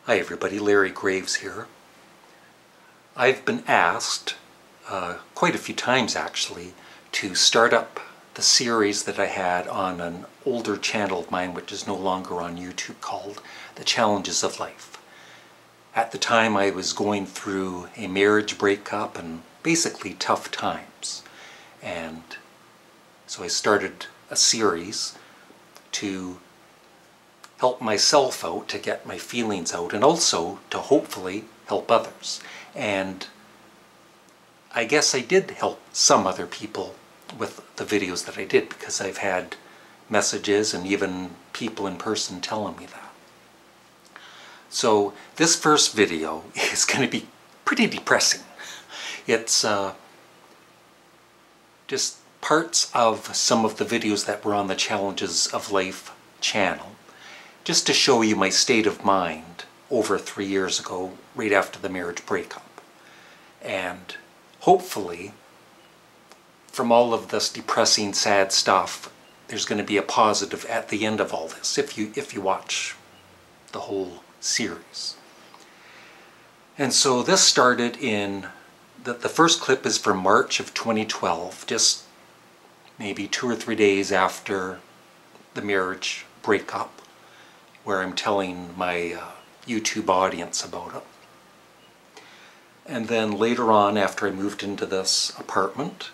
Hi everybody, Larry Graves here. I've been asked, quite a few times actually, to start up the series that I had on an older channel of mine which is no longer on YouTube called The Challenges of Life. At the time I was going through a marriage breakup and basically tough times. And so I started a series to help myself out, to get my feelings out, and also to hopefully help others. And I guess I did help some other people with the videos that I did, because I've had messages and even people in person telling me that. So this first video is going to be pretty depressing. It's just parts of some of the videos that were on the Challenges of Life channel, just to show you my state of mind over 3 years ago, right after the marriage breakup. And hopefully, from all of this depressing, sad stuff, there's going to be a positive at the end of all this, if you watch the whole series. And so this started in, the first clip is from March of 2012, just maybe 2 or 3 days after the marriage breakup, where I'm telling my YouTube audience about it. And then later on, after I moved into this apartment,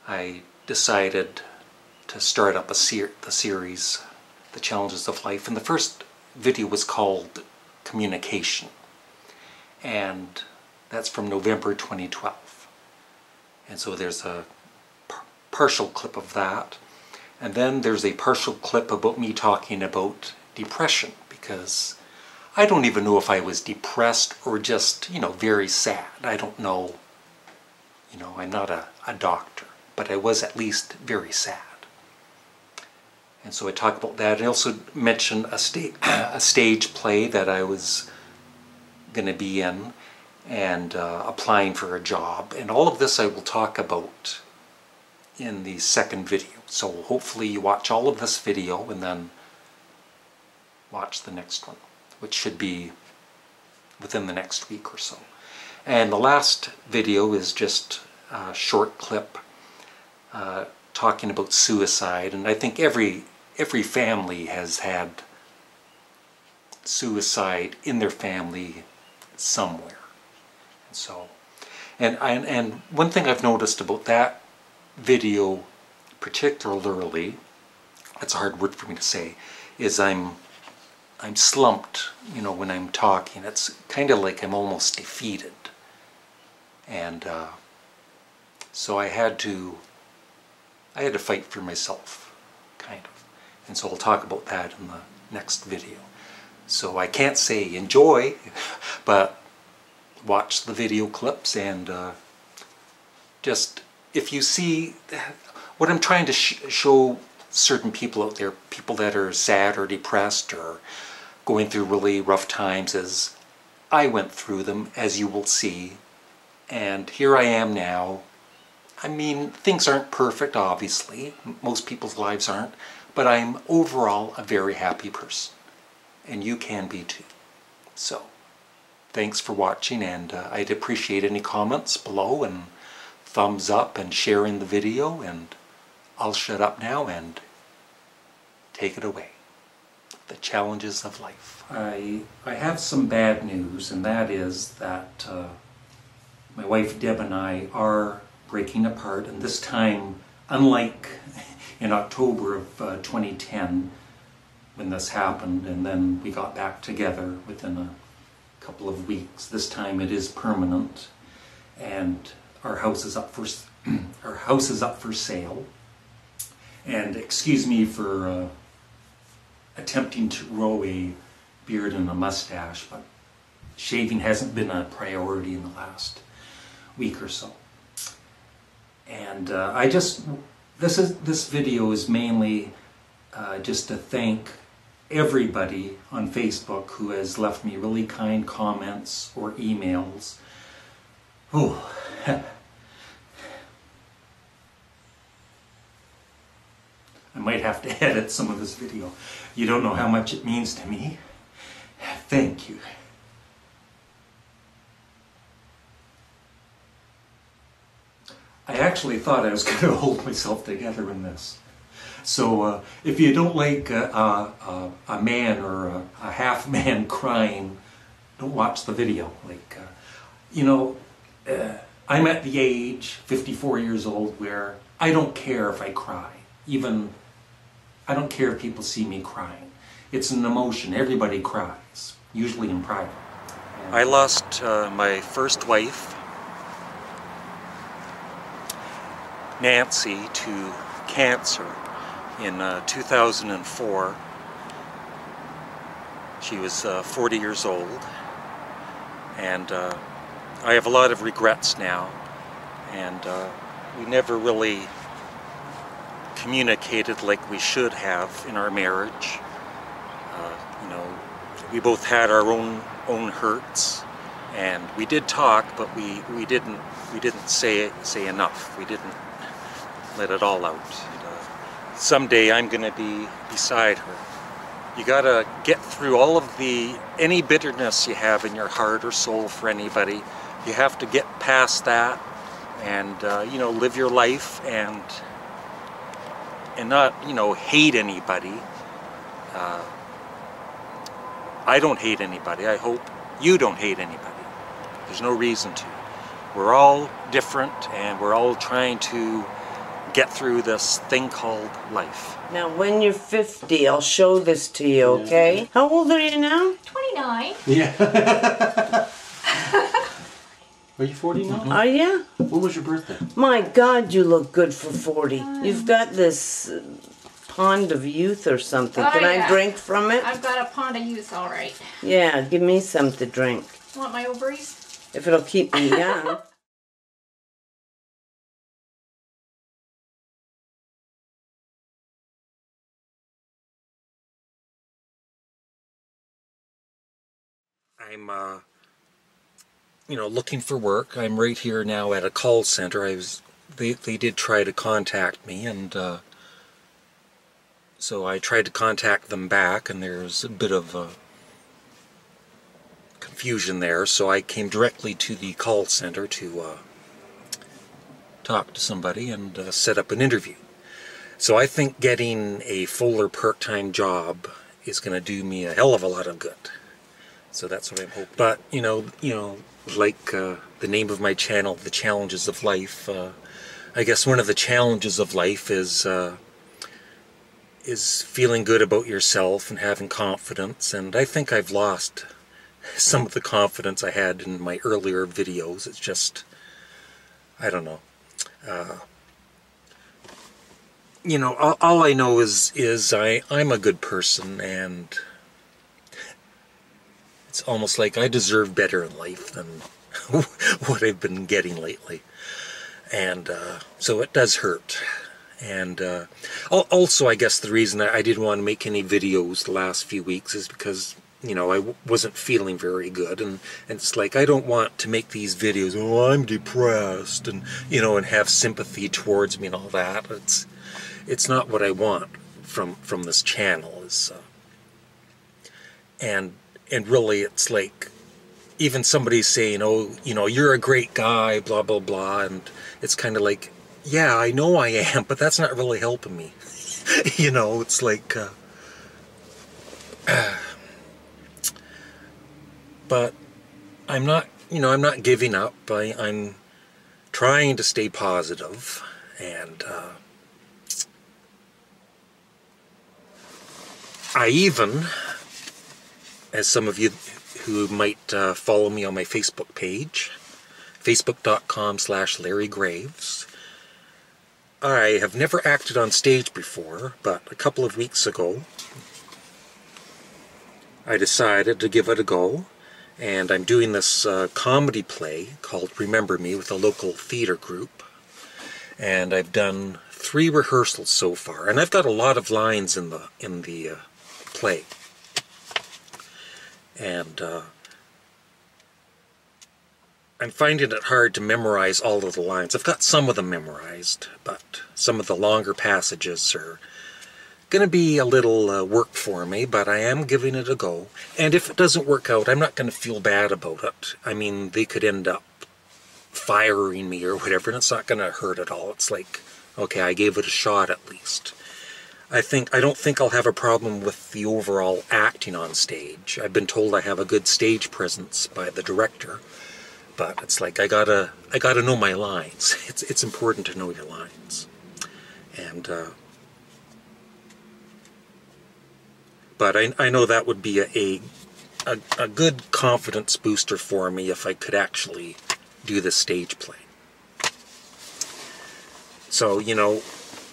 I decided to start up the series, The Challenges of Life. And the first video was called Communication. And that's from November 2012. And so there's a partial clip of that. And then there's a partial clip about me talking about depression, because I don't even know if I was depressed or just, very sad. I don't know. I'm not a doctor, but I was at least very sad. And so I talk about that. I also mentioned a stage play that I was going to be in, and applying for a job. And all of this I will talk about in the second video. So hopefully you watch all of this video and then watch the next one, which should be within the next week or so. And the last video is just a short clip talking about suicide. And I think every family has had suicide in their family somewhere. And so, and one thing I've noticed about that video particularly, that's a hard word for me to say, is I'm slumped, when I'm talking. It's kind of like I'm almost defeated. And so I had to fight for myself, kind of. And so I'll talk about that in the next video. So I can't say enjoy, but watch the video clips, and just, if you see what I'm trying to show certain people out there, people that are sad or depressed or going through really rough times, is I went through them, as you will see, and here I am now. I mean, things aren't perfect, obviously. Most people's lives aren't, but I'm overall a very happy person, and you can be too. So, thanks for watching, and I'd appreciate any comments below, and thumbs up, and sharing the video, and I'll shut up now and take it away. The Challenges of Life. I have some bad news, and that is that my wife Deb and I are breaking apart, and this time, unlike in October of 2010 when this happened, and then we got back together within a couple of weeks, this time it is permanent, and our house is up for sale. And excuse me for attempting to grow a beard and a mustache, but shaving hasn't been a priority in the last week or so. And this video is mainly just to thank everybody on Facebook who has left me really kind comments or emails. Oh. I might have to edit some of this video. You don't know how much it means to me. Thank you. I actually thought I was going to hold myself together in this. So if you don't like a man or a half man crying, don't watch the video. Like, you know, I'm at the age, 54 years old, where I don't care if I cry. Even, I don't care if people see me crying. It's an emotion. Everybody cries, usually in private. I lost my first wife, Nancy, to cancer in 2004. She was 40 years old, and I have a lot of regrets now, and we never really communicated like we should have in our marriage. You know, we both had our own hurts, and we did talk, but we didn't say enough. We didn't let it all out. Someday I'm going to be beside her. You got to get through all of any bitterness you have in your heart or soul for anybody. You have to get past that, and you know, live your life and not, you know, hate anybody. I don't hate anybody. I hope you don't hate anybody. There's no reason to. We're all different, and we're all trying to get through this thing called life. Now, when you're 50, I'll show this to you, okay? Yeah. How old are you now? 29. Yeah. Are you 40 now? Are you? When was your birthday? My God, you look good for 40. You've got this pond of youth or something. Oh, Can yeah. I drink from it? I've got a pond of youth, all right. Yeah, give me some to drink. Want my ovaries? If it'll keep me young. I'm, you know, looking for work. I'm right here now at a call center. They did try to contact me, and so I tried to contact them back, and there's a bit of confusion there. So I came directly to the call center to talk to somebody and set up an interview. So I think getting a fuller part-time job is going to do me a hell of a lot of good. So that's what I'm hoping. But you know, like the name of my channel, The Challenges of Life. I guess one of the challenges of life is feeling good about yourself and having confidence. And I think I've lost some of the confidence I had in my earlier videos. It's just, I don't know. You know, all I know is I'm a good person, and it's almost like I deserve better in life than what I've been getting lately. And so it does hurt. And also, I guess the reason I didn't want to make any videos the last few weeks is because, you know, I wasn't feeling very good. And it's like, I don't want to make these videos, oh, I'm depressed, and, you know, and have sympathy towards me and all that. It's not what I want from this channel. And really, it's like, even somebody's saying, oh, you know, you're a great guy, blah, blah, blah, and it's kind of like, yeah, I know I am, but that's not really helping me. You know, it's like, but I'm not, you know, I'm not giving up. I'm trying to stay positive, and I even, as some of you who might follow me on my Facebook page, facebook.com/Larry Graves. I have never acted on stage before, but a couple of weeks ago I decided to give it a go, and I'm doing this comedy play called Remember Me with a local theater group, and I've done 3 rehearsals so far, and I've got a lot of lines in the play. And I'm finding it hard to memorize all of the lines. I've got some of them memorized, but some of the longer passages are going to be a little work for me, but I am giving it a go. And if it doesn't work out, I'm not going to feel bad about it. I mean, they could end up firing me or whatever, and it's not going to hurt at all. It's like, okay, I gave it a shot at least. I don't think I'll have a problem with the overall acting on stage. I've been told I have a good stage presence by the director, but it's like I gotta know my lines. It's important to know your lines, and but I know that would be a good confidence booster for me if I could actually do the stage play. So, you know,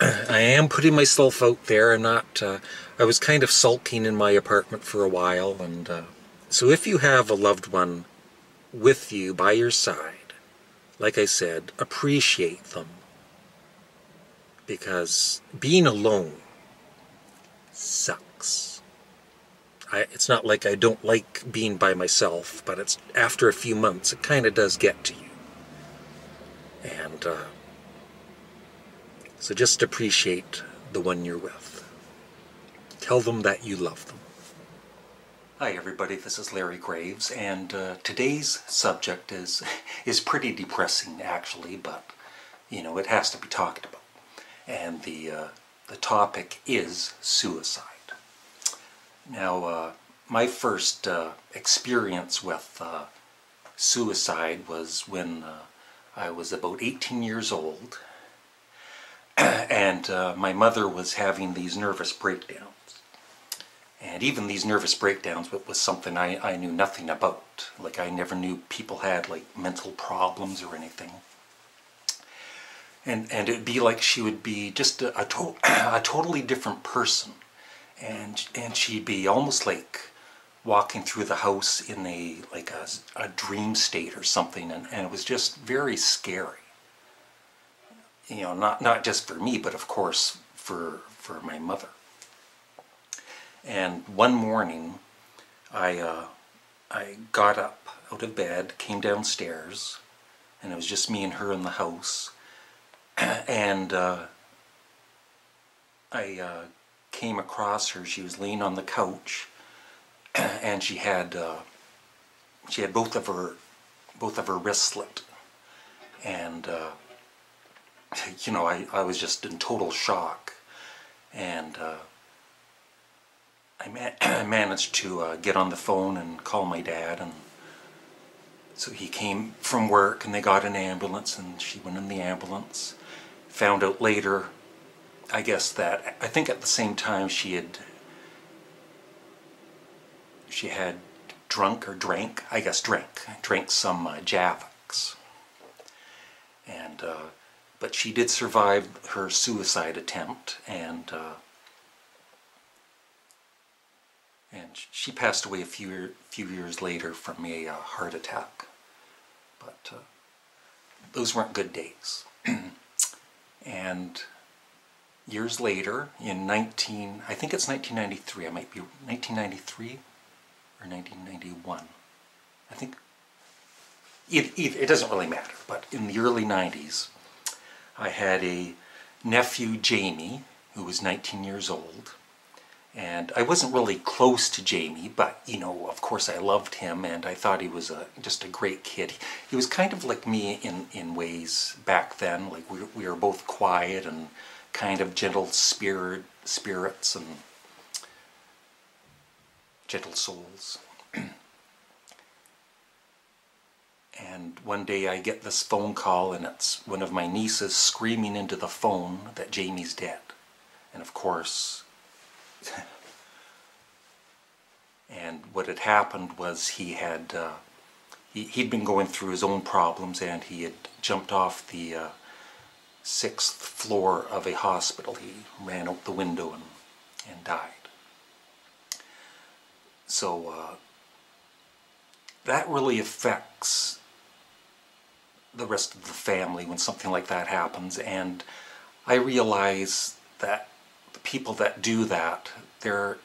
I am putting myself out there. I'm not, I was kind of sulking in my apartment for a while, and so if you have a loved one with you by your side, like I said, appreciate them, because being alone sucks. It's not like I don't like being by myself, but it's after a few months it kind of does get to you. And so just appreciate the one you're with. Tell them that you love them. Hi everybody, this is Larry Graves, and today's subject is pretty depressing actually, but you know, it has to be talked about. And the topic is suicide. Now, my first experience with suicide was when I was about 18 years old, and my mother was having these nervous breakdowns. And even these nervous breakdowns was something I knew nothing about. Like, I never knew people had like mental problems or anything. And it'd be like she would be just a totally different person. And she'd be almost like walking through the house in a dream state or something, and it was just very scary. You know, not just for me, but of course for my mother. And one morning, I got up out of bed, came downstairs, and it was just me and her in the house. And I came across her. She was laying on the couch, and she had both of her wrists slit. And you know, I was just in total shock, and I managed to get on the phone and call my dad, and so he came from work and they got an ambulance, and she went in the ambulance. Found out later, I guess, that I think at the same time she had drank some Javix, and but she did survive her suicide attempt, and she passed away a few years later from a heart attack. But those weren't good days. And years later, in I think it's 1993, I might be 1993 or 1991. I think it doesn't really matter, but in the early 90s, I had a nephew, Jamie, who was 19 years old. And I wasn't really close to Jamie, but, you know, of course I loved him, and I thought he was just a great kid. He was kind of like me in ways back then. Like, we were both quiet and kind of gentle spirits and gentle souls. And one day I get this phone call, and it's one of my nieces screaming into the phone that Jamie's dead. And of course, and what had happened was he'd been going through his own problems, and he had jumped off the 6th floor of a hospital. He ran out the window and died. So that really affects the rest of the family when something like that happens, and I realize that the people that do that, they're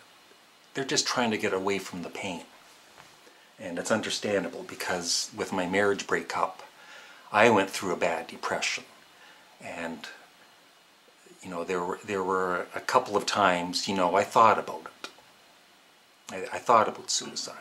just trying to get away from the pain. And it's understandable, because with my marriage breakup, I went through a bad depression. And You know, there were a couple of times, you know, I thought about it. I thought about suicide.